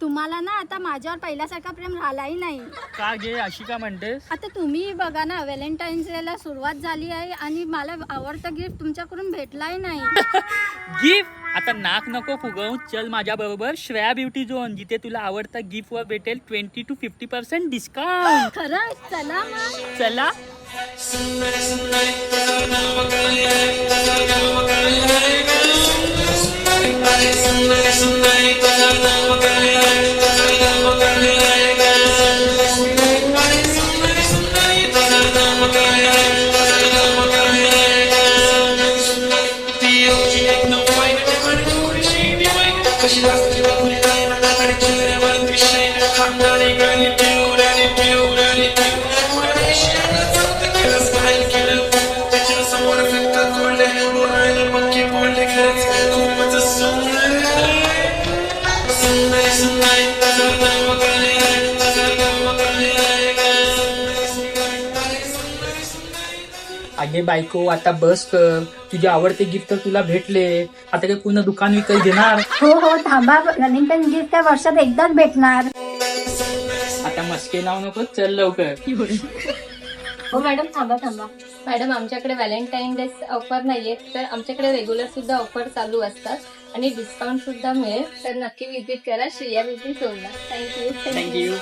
तुम्हाला ना आता माझ्यावर पहिल्यासारखा प्रेम राहिलाही नाही. का गे अशी का म्हणतेस? आता तुम्ही बघा ना, व्हॅलेंटाईन्स डेला सुरुवात झाली आहे आणि मला आवडतं गिफ्ट तुमच्याकडून भेटलाही नाही. गिफ्ट? आता नाक नको फुगवू, चल माझ्या बरोबर श्रेया ब्युटी झोन, जिथे तुला आवडतं गिफ्ट वर भेटेल 20 to 50% डिस्काउंट. खरं चला मग. चला. अगे बायको, आता बस कर. तुझे आवडते गिफ्ट तर तुला भेटले, आता काही पुन्हा दुकान विकत घेणार? हो हो थांबा, व्हॅलेंटाईन गिफ्ट त्या वर्षात एकदाच भेटणार. आता मस्के लावू नको, चल लवकर. हो मॅडम, थांबा. मॅडम, आमच्याकडे व्हॅलेंटाईन डे ऑफर नाहीये, तर आमच्याकडे रेग्युलर सुद्धा ऑफर चालू असतात आणि डिस्काउंट सुद्धा मिळेल. तर नक्की व्हिजिट करा श्रेया ब्युटी झोनला. थँक्यू. थँक्यू.